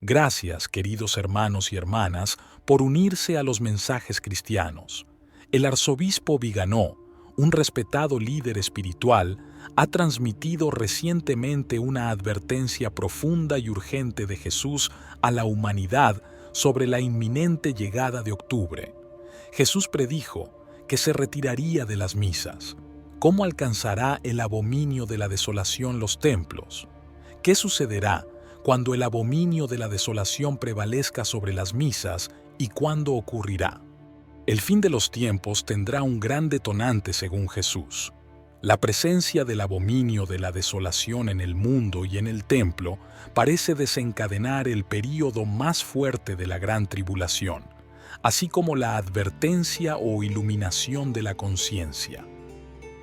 Gracias, queridos hermanos y hermanas, por unirse a los mensajes cristianos. El arzobispo Viganó, un respetado líder espiritual, ha transmitido recientemente una advertencia profunda y urgente de Jesús a la humanidad sobre la inminente llegada de octubre. Jesús predijo que se retiraría de las misas. ¿Cómo alcanzará el abominio de la desolación los templos? ¿Qué sucederá cuando el abominio de la desolación prevalezca sobre las misas y cuándo ocurrirá? El fin de los tiempos tendrá un gran detonante según Jesús. La presencia del abominio de la desolación en el mundo y en el templo parece desencadenar el período más fuerte de la gran tribulación, así como la advertencia o iluminación de la conciencia.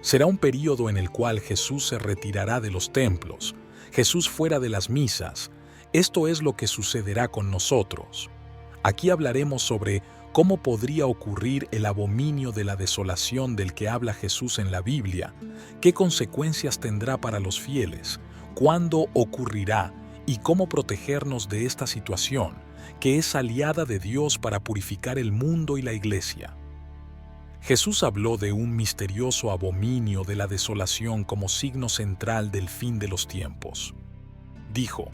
Será un período en el cual Jesús se retirará de los templos, Jesús fuera de las misas. Esto es lo que sucederá con nosotros. Aquí hablaremos sobre cómo podría ocurrir el abominio de la desolación del que habla Jesús en la Biblia, qué consecuencias tendrá para los fieles, cuándo ocurrirá y cómo protegernos de esta situación, que es aliada de Dios para purificar el mundo y la Iglesia. Jesús habló de un misterioso abominio de la desolación como signo central del fin de los tiempos. Dijo: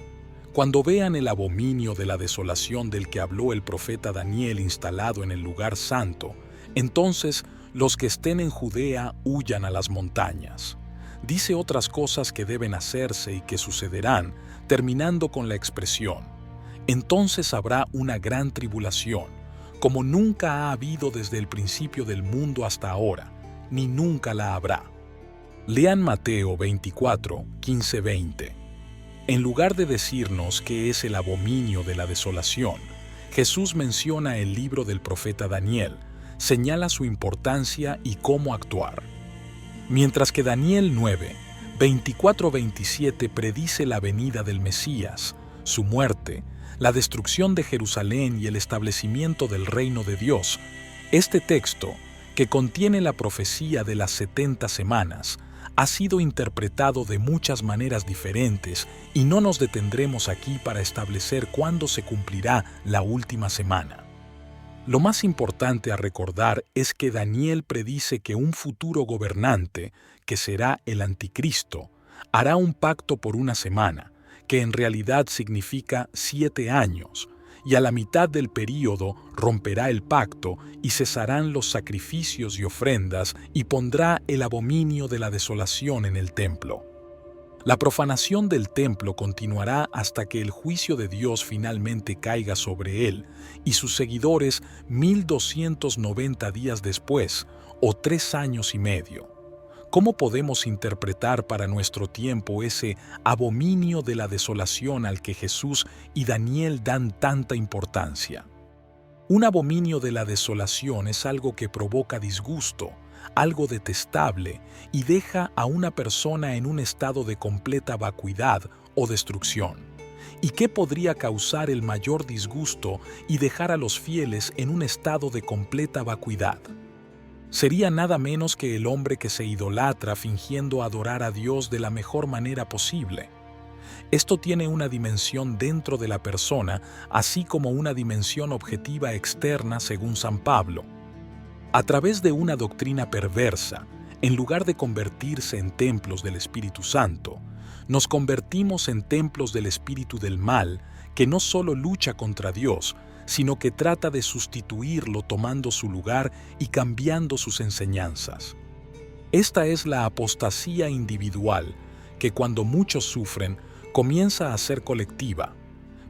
cuando vean el abominio de la desolación del que habló el profeta Daniel instalado en el lugar santo, entonces los que estén en Judea huyan a las montañas. Dice otras cosas que deben hacerse y que sucederán, terminando con la expresión: entonces habrá una gran tribulación, como nunca ha habido desde el principio del mundo hasta ahora, ni nunca la habrá. Lean Mateo 24, 15-20. En lugar de decirnos qué es el abominio de la desolación, Jesús menciona el libro del profeta Daniel, señala su importancia y cómo actuar. Mientras que Daniel 9, 24-27 predice la venida del Mesías, su muerte, la destrucción de Jerusalén y el establecimiento del reino de Dios, este texto, que contiene la profecía de las 70 semanas, ha sido interpretado de muchas maneras diferentes y no nos detendremos aquí para establecer cuándo se cumplirá la última semana. Lo más importante a recordar es que Daniel predice que un futuro gobernante, que será el Anticristo, hará un pacto por una semana, que en realidad significa 7 años, y a la mitad del período romperá el pacto y cesarán los sacrificios y ofrendas y pondrá el abominio de la desolación en el templo. La profanación del templo continuará hasta que el juicio de Dios finalmente caiga sobre él y sus seguidores 1290 días después, o 3 años y medio. ¿Cómo podemos interpretar para nuestro tiempo ese abominio de la desolación al que Jesús y Daniel dan tanta importancia? Un abominio de la desolación es algo que provoca disgusto, algo detestable, y deja a una persona en un estado de completa vacuidad o destrucción. ¿Y qué podría causar el mayor disgusto y dejar a los fieles en un estado de completa vacuidad? Sería nada menos que el hombre que se idolatra fingiendo adorar a Dios de la mejor manera posible. Esto tiene una dimensión dentro de la persona, así como una dimensión objetiva externa según San Pablo. A través de una doctrina perversa, en lugar de convertirse en templos del Espíritu Santo, nos convertimos en templos del espíritu del mal, que no solo lucha contra Dios, sino que trata de sustituirlo tomando su lugar y cambiando sus enseñanzas. Esta es la apostasía individual, que cuando muchos sufren, comienza a ser colectiva.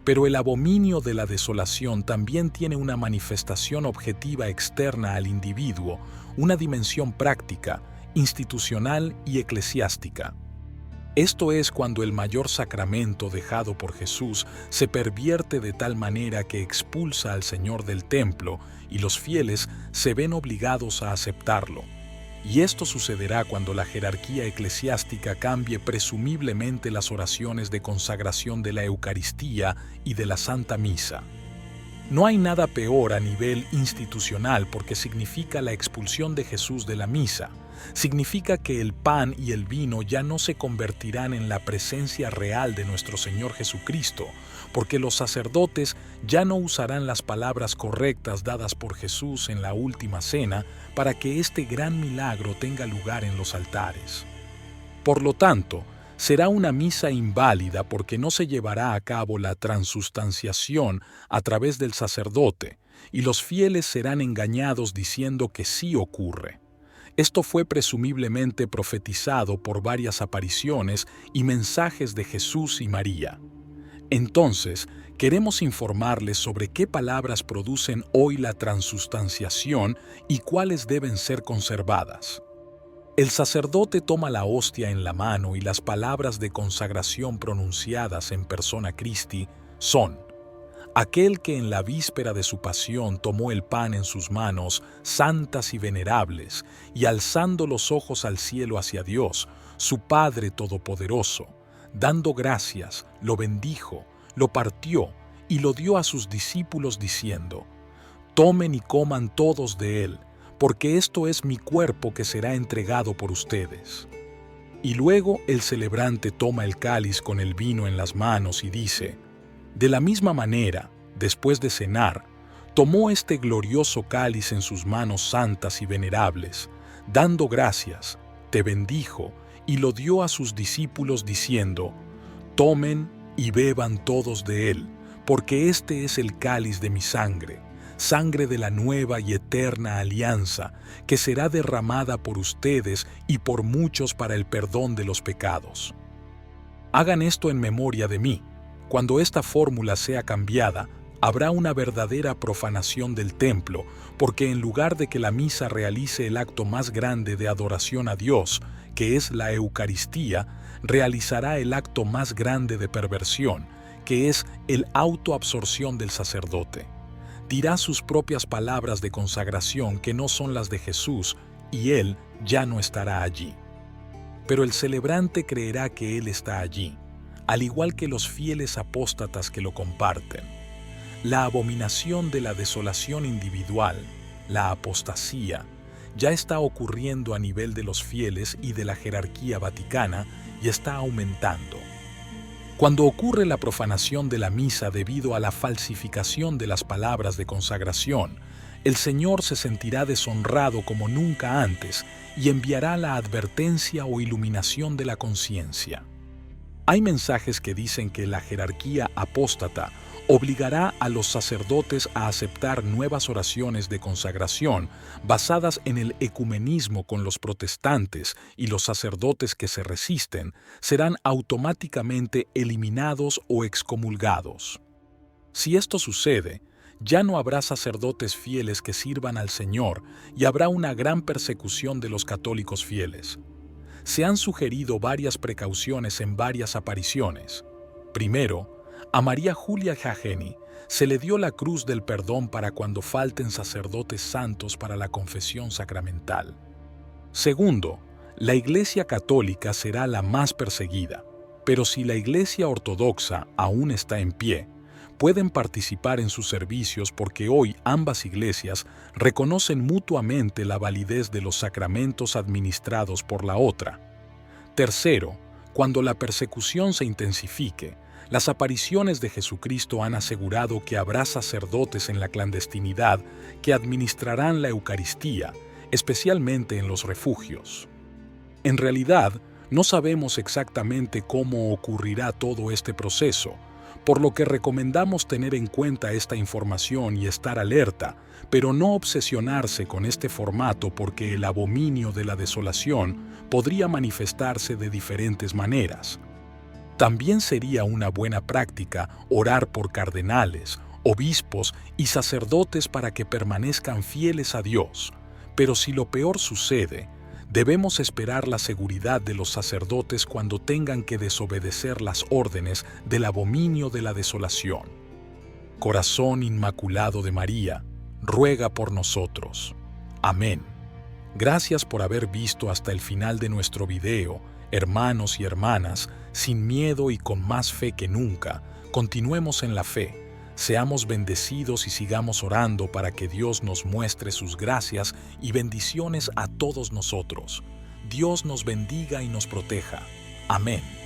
Pero el abominio de la desolación también tiene una manifestación objetiva externa al individuo, una dimensión práctica, institucional y eclesiástica. Esto es cuando el mayor sacramento dejado por Jesús se pervierte de tal manera que expulsa al Señor del templo y los fieles se ven obligados a aceptarlo. Y esto sucederá cuando la jerarquía eclesiástica cambie presumiblemente las oraciones de consagración de la Eucaristía y de la Santa Misa. No hay nada peor a nivel institucional porque significa la expulsión de Jesús de la misa. Significa que el pan y el vino ya no se convertirán en la presencia real de nuestro Señor Jesucristo, porque los sacerdotes ya no usarán las palabras correctas dadas por Jesús en la última cena para que este gran milagro tenga lugar en los altares. Por lo tanto, será una misa inválida porque no se llevará a cabo la transustanciación a través del sacerdote, y los fieles serán engañados diciendo que sí ocurre. Esto fue presumiblemente profetizado por varias apariciones y mensajes de Jesús y María. Entonces, queremos informarles sobre qué palabras producen hoy la transustanciación y cuáles deben ser conservadas. El sacerdote toma la hostia en la mano y las palabras de consagración pronunciadas en persona Christi son: aquel que en la víspera de su pasión tomó el pan en sus manos santas y venerables, y alzando los ojos al cielo hacia Dios, su Padre Todopoderoso, dando gracias, lo bendijo, lo partió y lo dio a sus discípulos diciendo: tomen y coman todos de él, porque esto es mi cuerpo que será entregado por ustedes. Y luego el celebrante toma el cáliz con el vino en las manos y dice: de la misma manera, después de cenar, tomó este glorioso cáliz en sus manos santas y venerables, dando gracias, te bendijo y lo dio a sus discípulos diciendo: tomen y beban todos de él, porque este es el cáliz de mi sangre, sangre de la nueva y eterna alianza, que será derramada por ustedes y por muchos para el perdón de los pecados. Hagan esto en memoria de mí. Cuando esta fórmula sea cambiada, habrá una verdadera profanación del templo, porque en lugar de que la misa realice el acto más grande de adoración a Dios, que es la Eucaristía, realizará el acto más grande de perversión, que es el autoabsorción del sacerdote. Dirá sus propias palabras de consagración que no son las de Jesús, y él ya no estará allí. Pero el celebrante creerá que él está allí, al igual que los fieles apóstatas que lo comparten. La abominación de la desolación individual, la apostasía, ya está ocurriendo a nivel de los fieles y de la jerarquía vaticana y está aumentando. Cuando ocurre la profanación de la misa debido a la falsificación de las palabras de consagración, el Señor se sentirá deshonrado como nunca antes y enviará la advertencia o iluminación de la conciencia. Hay mensajes que dicen que la jerarquía apóstata obligará a los sacerdotes a aceptar nuevas oraciones de consagración basadas en el ecumenismo con los protestantes, y los sacerdotes que se resisten serán automáticamente eliminados o excomulgados. Si esto sucede, ya no habrá sacerdotes fieles que sirvan al Señor y habrá una gran persecución de los católicos fieles. Se han sugerido varias precauciones en varias apariciones. Primero, a María Julia Jajeni se le dio la cruz del perdón para cuando falten sacerdotes santos para la confesión sacramental. Segundo, la Iglesia Católica será la más perseguida, pero si la Iglesia Ortodoxa aún está en pie, pueden participar en sus servicios porque hoy ambas iglesias reconocen mutuamente la validez de los sacramentos administrados por la otra. Tercero, cuando la persecución se intensifique, las apariciones de Jesucristo han asegurado que habrá sacerdotes en la clandestinidad que administrarán la Eucaristía, especialmente en los refugios. En realidad, no sabemos exactamente cómo ocurrirá todo este proceso, por lo que recomendamos tener en cuenta esta información y estar alerta, pero no obsesionarse con este formato porque el abominio de la desolación podría manifestarse de diferentes maneras. También sería una buena práctica orar por cardenales, obispos y sacerdotes para que permanezcan fieles a Dios, pero si lo peor sucede, debemos esperar la seguridad de los sacerdotes cuando tengan que desobedecer las órdenes del abominio de la desolación. Corazón Inmaculado de María, ruega por nosotros. Amén. Gracias por haber visto hasta el final de nuestro video, hermanos y hermanas. Sin miedo y con más fe que nunca, continuemos en la fe, Seamos bendecidos y sigamos orando para que Dios nos muestre sus gracias y bendiciones a todos nosotros. Dios nos bendiga y nos proteja. Amén.